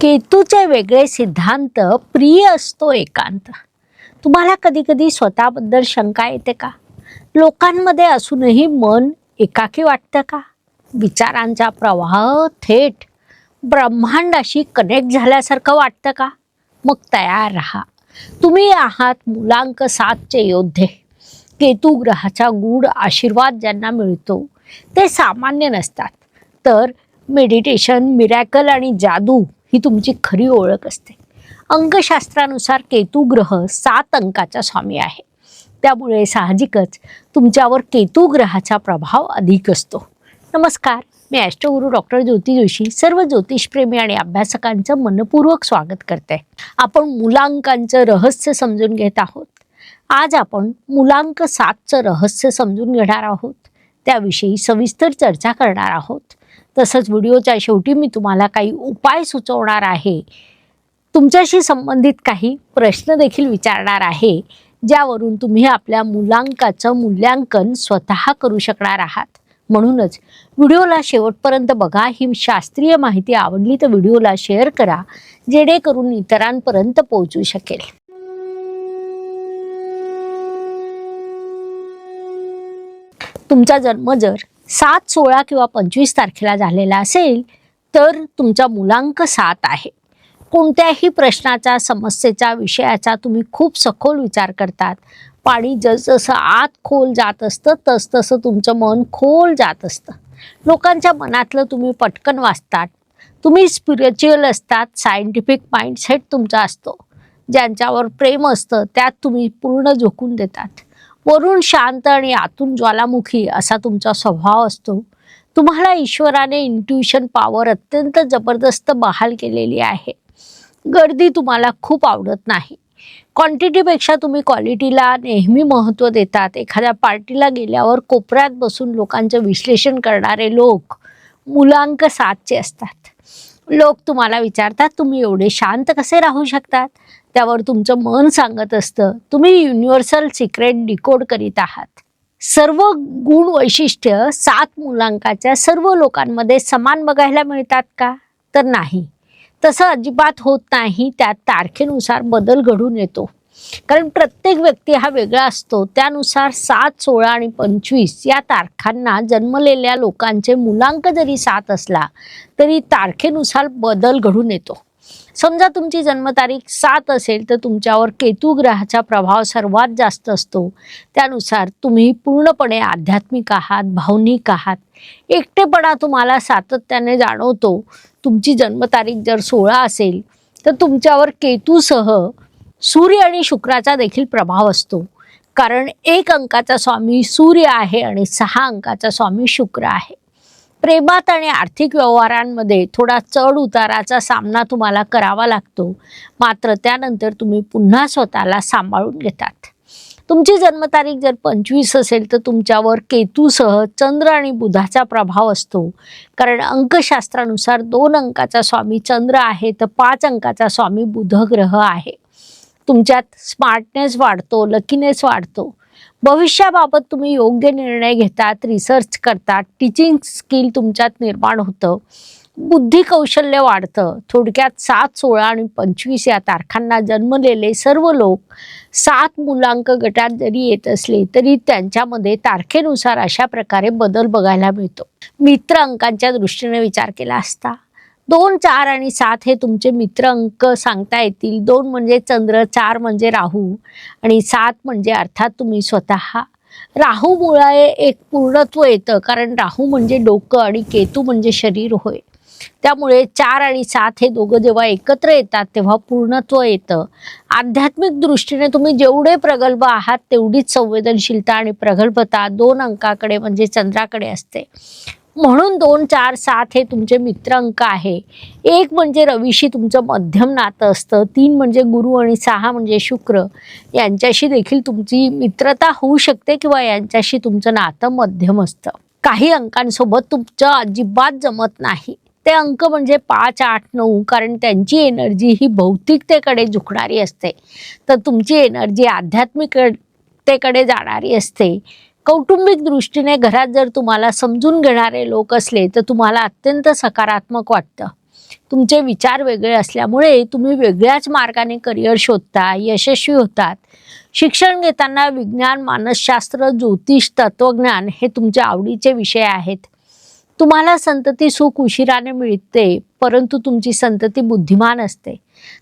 केतूचे वेगळे सिद्धांत, प्रिय असतो एकांत. तुम्हाला कधी कधी स्वतःबद्दल शंका येते का? लोकांमध्ये असूनही मन एकाकी वाटतं का? विचारांचा प्रवाह थेट ब्रह्मांडाशी कनेक्ट झाल्यासारखं वाटतं का? मग तयार राहा. तुम्ही आहात मुलांक 7चे योद्धे. केतू ग्रहाचा गूढ आशीर्वाद ज्यांना मिळतो ते सामान्य नसतात, तर मेडिटेशन, मिरॅकल आणि जादू ही तुमची खरी ओळख असते. अंकशास्त्रानुसार केतू ग्रह 7 अंकाचा स्वामी आहे. त्यामुळे साहजिकच तुमच्यावर केतू ग्रहाचा प्रभाव अधिक असतो. नमस्कार, मी ॲस्ट्रोगुरू डॉक्टर ज्योती जोशी सर्व ज्योतिषप्रेमी आणि अभ्यासकांचं मनपूर्वक स्वागत करते. आपण मुलांकांचं रहस्य समजून घेत आहोत. आज आपण मुलांक 7चं रहस्य समजून घेणार आहोत. त्याविषयी सविस्तर चर्चा करणार आहोत. तसंच व्हिडिओच्या शेवटी मी तुम्हाला काही उपाय सुचवणार आहे. तुमच्याशी संबंधित काही प्रश्न देखील विचारणार आहे, ज्यावरून तुम्ही आपल्या मुलांकाचं मूल्यांकन स्वतः करू शकणार आहात. म्हणूनच व्हिडिओला शेवटपर्यंत बघा. ही शास्त्रीय माहिती आवडली तर व्हिडिओला शेअर करा, जेणेकरून इतरांपर्यंत पोहोचू शकेल. तुमचा जन्म जर 7, 16 किंवा 25 तारखेला झालेला असेल तर तुमचा मुलांक 7 आहे. कोणत्याही प्रश्नाचा, समस्येचा, विषयाचा तुम्ही खूप सखोल विचार करतात. पाणी जसजसं आत खोल जात असतं तसतसं तुमचं मन खोल जात असतं. लोकांच्या मनातलं तुम्ही पटकन वाचतात. तुम्ही स्पिरिच्युअल असतात. सायंटिफिक माइंडसेट तुमचा असतो. ज्यांच्यावर प्रेम असतं त्यात तुम्ही पूर्ण झोकून देतात. वरून शांत आणि आतून ज्वालामुखी असा तुमचा स्वभाव असतो. तुम्हाला ईश्वराने इंट्युशन पॉवर अत्यंत जबरदस्त बहाल केलेली आहे. गर्दी तुम्हाला खूप आवडत नाही. क्वांटिटीपेक्षा तुम्ही क्वालिटीला नेहमी महत्त्व देतात. एखाद्या पार्टीला गेल्यावर कोपऱ्यात बसून लोकांचं विश्लेषण करणारे लोक मुलांक 7चे असतात. लोक तुम्हाला विचारतात, तुम्ही एवढे शांत कसे राहू शकतात? त्यावर तुमचं मन सांगत असतं, तुम्ही युनिव्हर्सल सिक्रेट डिकोड करीत आहात. सर्व गुण वैशिष्ट्य 7 मुलांकाच्या सर्व लोकांमध्ये समान बघायला मिळतात का? तर नाही. तसं अजिबात होत नाही. त्यात तारखेनुसार बदल घडून येतो. कारण प्रत्येक व्यक्ती हा वेगळा असतो. त्यानुसार 7, 16 आणि 25 या तारखांना जन्मलेल्या लोकांचे मुलांक जरी 7 असला तरी तारखेनुसार बदल घडून येतो. समजा तुमची जन्मतारीख 7 असेल तर तुमच्यावर केतू ग्रहाचा प्रभाव सर्वात जास्त असतो. त्यानुसार तुम्ही पूर्णपणे आध्यात्मिक आहात, भावनिक आहात. एकटेपणा तुम्हाला सातत्याने जाणवतो. तुमची जन्मतारीख जर 16 असेल तर तुमच्यावर केतूसह सूर्य आणि शुक्राचा देखील प्रभाव असतो. कारण 1 अंकाचा स्वामी सूर्य आहे आणि 6 अंकाचा स्वामी शुक्र आहे. प्रेमात आणि आर्थिक व्यवहारांमध्ये थोडा चढ उताराचा सामना तुम्हाला करावा लागतो. मात्र त्यानंतर तुम्ही पुन्हा स्वतःला सांभाळून घेतात. तुमची जन्मतारीख जर 25 असेल तर तुमच्यावर केतूसह चंद्र आणि बुधाचा प्रभाव असतो. कारण अंकशास्त्रानुसार 2 अंकाचा स्वामी चंद्र आहे तर 5 अंकाचा स्वामी बुध ग्रह आहे. तुमच्यात स्मार्टनेस वाढतो, लकीनेस वाढतो. भविष्याबाबत तुम्ही योग्य निर्णय घेतात, रिसर्च करतात. टीचिंग स्किल तुमच्यात निर्माण होतं. बुद्धी कौशल्य वाढतं. थोडक्यात 7, 16 आणि 25 या तारखांना जन्मलेले सर्व लोक 7 मुलांक गटात जरी येत असले तरी त्यांच्यामध्ये तारखेनुसार अशा प्रकारे बदल बघायला मिळतो. मित्र अंकांच्या दृष्टीने विचार केला असता 2, 4 आणि 7 हे तुमचे मित्र अंक सांगता येतील. 2 म्हणजे चंद्र, 4 म्हणजे राहू आणि 7 म्हणजे अर्थात तुम्ही स्वतः. राहूमुळे एक पूर्णत्व येतं. कारण राहू म्हणजे डोकं आणि केतू म्हणजे शरीर होय. त्यामुळे 4 आणि 7 हे दोघं जेव्हा एकत्र येतात तेव्हा पूर्णत्व येतं. आध्यात्मिक दृष्टीने तुम्ही जेवढे प्रगल्भ आहात तेवढीच संवेदनशीलता आणि प्रगल्भता 2 अंकाकडे म्हणजे चंद्राकडे असते. म्हणून 2, 4, 7 हे तुमचे मित्र अंक आहे. 1 म्हणजे रवीशी तुमचं मध्यम नातं असतं. 3 म्हणजे गुरु आणि 6 म्हणजे शुक्र. यांच्याशी देखील तुमची मित्रता होऊ शकते किंवा यांच्याशी तुमचं नातं मध्यम असतं. काही अंकांसोबत तुमचं अजिबात जमत नाही. ते अंक म्हणजे 5, 8, 9. कारण त्यांची एनर्जी ही भौतिकतेकडे झुकणारी असते तर तुमची एनर्जी आध्यात्मिकतेकडे जाणारी असते. कौटुंबिक दृष्टीने घरात जर तुम्हाला समजून घेणारे लोक असले तर तुम्हाला अत्यंत सकारात्मक वाटतं. तुमचे विचार वेगळे असल्यामुळे तुम्ही वेगळ्याच मार्गाने करिअर शोधता, यशस्वी होतात. शिक्षण घेताना विज्ञान, मानसशास्त्र, ज्योतिष, तत्वज्ञान हे तुमच्या आवडीचे विषय आहेत. तुम्हाला संतती सुख उशिराने मिळते, परंतु तुमची संतती बुद्धिमान असते.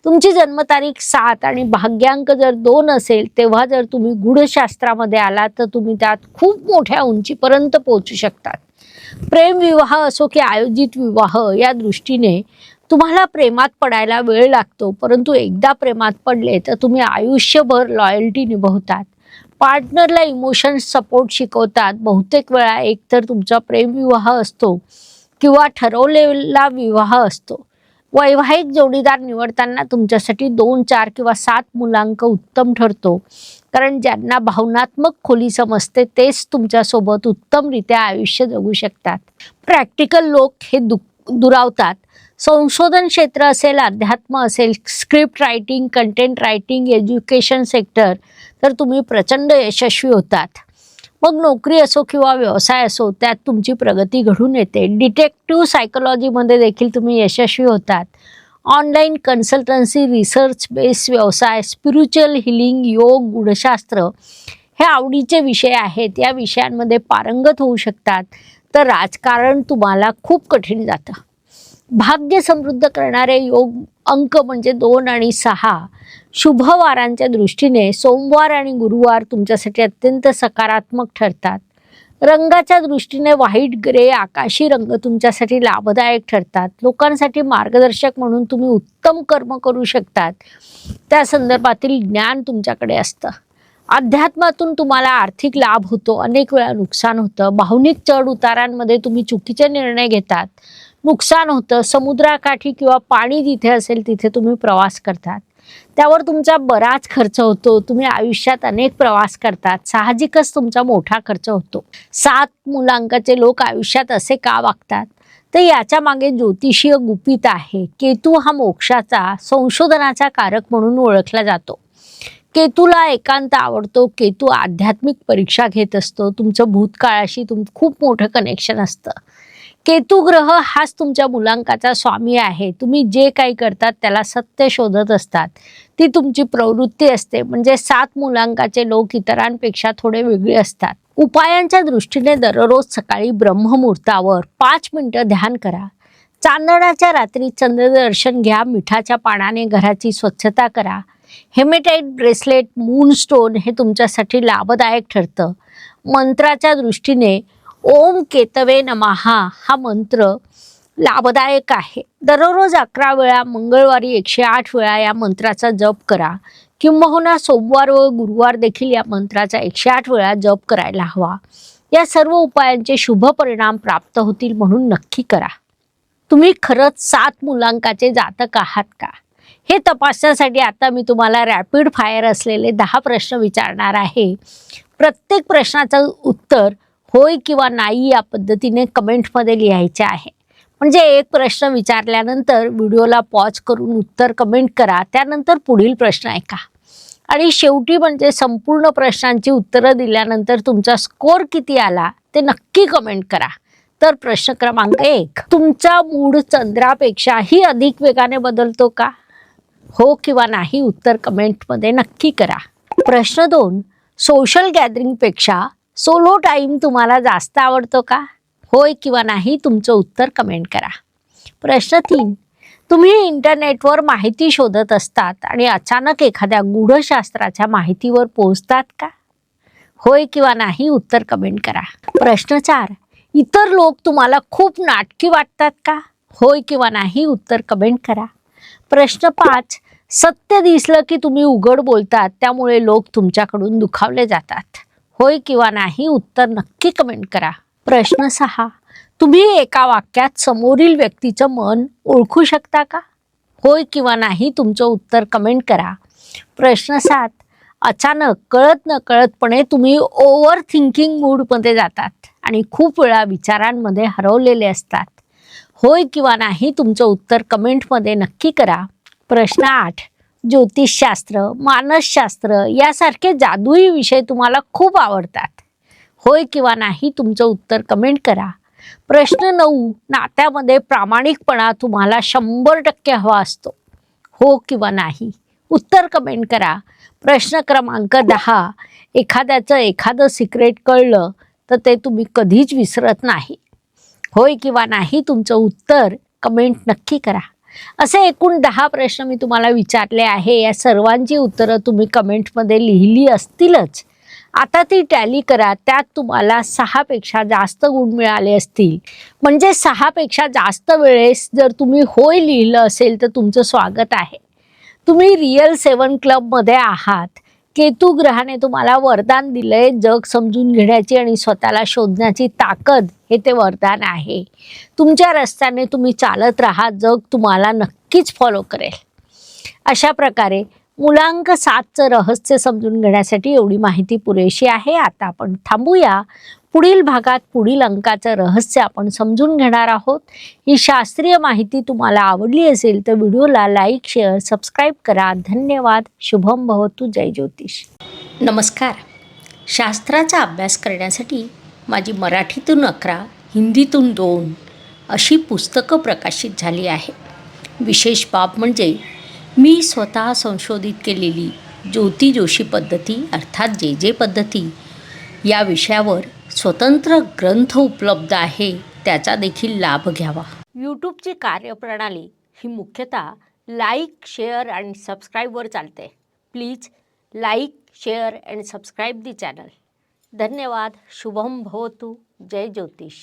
तुमची जन्मतारीख 7 आणि भाग्यांक जर 2 असेल, तेव्हा जर तुम्ही गूढशास्त्रामध्ये आलात तर तुम्ही त्यात खूप मोठ्या उंचीपर्यंत पोहोचू शकतात. प्रेम विवाह असो की आयोजित विवाह, या दृष्टीने तुम्हाला प्रेमात पडायला वेळ लागतो, परंतु एकदा प्रेमात पडले तर तुम्ही आयुष्यभर लॉयल्टी निभवतात. पार्टनरला इमोशन सपोर्ट शिकवतात. बहुतेक वेळा एकतर तुमचा प्रेमविवाह असतो किंवा ठरवलेला विवाह असतो. वैवाहिक जोडीदार निवडताना तुमच्यासाठी 2, 4 किंवा 7 मुलांक उत्तम ठरतो, कारण ज्यांना भावनात्मक खोली समजते तेच तुमच्यासोबत उत्तमरित्या आयुष्य जगू शकतात. प्रॅक्टिकल लोक हे दुरावतात. संशोधन क्षेत्र असेल, अध्यात्म असेल, script writing, content writing, education sector, तर तुम्ही प्रचंड यशस्वी होतात. मग नोकरी असो किंवा व्यवसाय असो, त्यात तुमची प्रगती घडून येते. डिटेक्टिव्ह सायकोलॉजीमध्ये देखील तुम्ही यशस्वी होतात. ऑनलाईन कन्सल्टन्सी, रिसर्च बेस व्यवसाय, स्पिरिच्युअल हिलिंग, योग, गूढशास्त्र हे आवडीचे विषय आहेत. या विषयांमध्ये पारंगत होऊ शकतात. तर राजकारण तुम्हाला खूप कठीण जातं. भाग्य समृद्ध करणारे योग अंक म्हणजे 2 आणि 6. शुभवारांच्या दृष्टीने सोमवार आणि गुरुवार तुमच्यासाठी अत्यंत सकारात्मक ठरतात. रंगाच्या दृष्टीने व्हाईट, ग्रे, आकाशी रंग तुमच्यासाठी लाभदायक ठरतात. लोकांसाठी मार्गदर्शक म्हणून तुम्ही उत्तम कर्म करू शकतात. त्या संदर्भातील ज्ञान तुमच्याकडे असतं. अध्यात्मातून तुम्हाला आर्थिक लाभ होतो, अनेक वेळा नुकसान होतं. भावनिक चढ उतारांमध्ये तुम्ही चुकीचे निर्णय घेतात, नुकसान होतं. समुद्राकाठी किंवा पाणी जिथे असेल तिथे तुम्ही प्रवास करतात, त्यावर तुमचा बराच खर्च होतो. तुम्ही आयुष्यात अनेक प्रवास करतात, साहजिकच तुमचा मोठा खर्च होतो. 7 मुलांकाचे लोक आयुष्यात असे का वागतात, तर याच्या मागे ज्योतिषीय गुपित आहे. केतू हा मोक्षाचा, संशोधनाचा कारक म्हणून ओळखला जातो. केतूला एकांत आवडतो. केतू आध्यात्मिक परीक्षा घेत असतो. तुमचं भूतकाळाशी खूप मोठं कनेक्शन असतं. केतू ग्रह हाच तुमच्या मुलांकाचा स्वामी आहे. तुम्ही जे काही करतात त्याला सत्य शोधत असतात. ती तुमची प्रवृत्ती असते. म्हणजे 7 मुलांकाचे लोक इतरांपेक्षा थोडे वेगळे असतात. उपायांच्या दृष्टीने दररोज सकाळी ब्रह्ममुहूर्तावर 5 मिनिटं ध्यान करा. चांदण्याच्या रात्री चंद्रदर्शन घ्या. मिठाच्या पाण्याने घराची स्वच्छता करा. हेमेटाइट ब्रेसलेट, मूनस्टोन हे तुमच्यासाठी लाभदायक ठरतं. मंत्राच्या दृष्टीने ओम केतवे नमहा हा मंत्र लाभदायक आहे. दररोज 11 वेळा, मंगळवारी 108 वेळा या मंत्राचा जप करा. किंबहुना सोमवार व गुरुवार देखील या मंत्राचा 108 वेळा जप करायला हवा. या सर्व उपायांचे शुभ परिणाम प्राप्त होतील म्हणून नक्की करा. तुम्ही खरंच 7 मुलांकाचे जातक आहात का, हे तपासण्यासाठी आता मी तुम्हाला रॅपिड फायर असलेले 10 प्रश्न विचारणार आहे. प्रत्येक प्रश्नाचं उत्तर होय किंवा नाही या पद्धतीने कमेंटमध्ये लिहायचे आहे. म्हणजे एक प्रश्न विचारल्यानंतर व्हिडिओला पॉज करून उत्तर कमेंट करा. त्यानंतर पुढील प्रश्न ऐका आणि शेवटी म्हणजे संपूर्ण प्रश्नांची उत्तरं दिल्यानंतर तुमचा स्कोर किती आला ते नक्की कमेंट करा. तर प्रश्न क्रमांक 1, तुमचा मूड चंद्रापेक्षाही अधिक वेगाने बदलतो का? हो किंवा नाही उत्तर कमेंटमध्ये नक्की करा. प्रश्न 2, सोशल गॅदरिंगपेक्षा सोलो टाईम तुम्हाला जास्त आवडतो का? होय किंवा नाही तुमचं उत्तर कमेंट करा. प्रश्न 3, तुम्ही इंटरनेटवर माहिती शोधत असतात आणि अचानक एखाद्या गूढशास्त्राच्या माहितीवर पोहोचतात का? होय किंवा नाही उत्तर कमेंट करा. प्रश्न 4, इतर लोक तुम्हाला खूप नाटकी वाटतात का? होय किंवा नाही उत्तर कमेंट करा. प्रश्न 5, सत्य दिसलं की तुम्ही उघड बोलतात, त्यामुळे लोक तुमच्याकडून दुखावले जातात. होय किंवा नाही उत्तर नक्की कमेंट करा. प्रश्न 6, तुम्ही एका वाक्यात समोरील व्यक्तीचं मन ओळखू शकता का? होय किंवा नाही तुमचं उत्तर कमेंट करा. प्रश्न 7, अचानक कळत नकळतपणे तुम्ही ओव्हर थिंकिंग मूडमध्ये जातात आणि खूप वेळा विचारांमध्ये हरवलेले असतात. होय किंवा नाही तुमचं उत्तर कमेंटमध्ये नक्की करा. प्रश्न 8, ज्योतिषशास्त्र, मानसशास्त्र यासारखे जादुई विषय तुम्हाला खूप आवडतात. होय किंवा नाही तुमचं उत्तर कमेंट करा. प्रश्न 9, नात्यामध्ये प्रामाणिकपणा तुम्हाला 100% हवा असतो, हो किंवा नाही? उत्तर कमेंट करा. प्रश्न क्रमांक 10, एखाद्याचं एखादं सिक्रेट कळलं तर ते तुम्ही कधीच विसरत नाही, होय किंवा नाही? तुमचं उत्तर कमेंट नक्की करा. असे एकूण 10 प्रश्न मी तुम्हाला विचारले आहे. या सर्वांची उत्तरं तुम्ही कमेंटमध्ये लिहिली असतीलच. आता ती टॅली करा. त्यात तुम्हाला 6 पेक्षा जास्त गुण मिळाले असतील, म्हणजे 6 पेक्षा जास्त वेळेस जर तुम्ही होय लिहिलं असेल तर तुमचं स्वागत आहे. तुम्ही रिअल 7 क्लबमध्ये आहात. केतू ग्रहाने तुम्हाला वरदान दिलंय, जग समजून घेण्याची आणि स्वतःला शोधण्याची ताकद, हे ते वरदान आहे. तुमच्या रस्त्याने तुम्ही चालत राहा, जग तुम्हाला नक्कीच फॉलो करेल. अशा प्रकारे मुलांक 7चं रहस्य समजून घेण्यासाठी एवढी माहिती पुरेशी आहे. आता आपण थांबूया. पुढील भागात पुढील अंकाचं रहस्य आपण समजून घेणार आहोत. ही शास्त्रीय माहिती तुम्हाला आवडली असेल तर व्हिडिओला लाईक, शेअर, सबस्क्राईब करा. धन्यवाद. शुभम भवतु. जय ज्योतिष. नमस्कार. शास्त्राचा अभ्यास करण्यासाठी माझी मराठीतून 11, हिंदीतून 2 अशी पुस्तकं प्रकाशित झाली आहे. विशेष बाब म्हणजे मी स्वतः संशोधित केलेली ज्योती जोशी पद्धती अर्थात जे पद्धती या विषयावर स्वतंत्र ग्रंथ उपलब्ध आहे, त्याचा देखील लाभ घ्यावा. यूट्यूबची कार्यप्रणाली ही मुख्यतः लाईक, शेअर आणि सबस्क्राईबवर चालते. Please like, share and subscribe the channel. धन्यवाद. शुभम भवतु. जय ज्योतिष.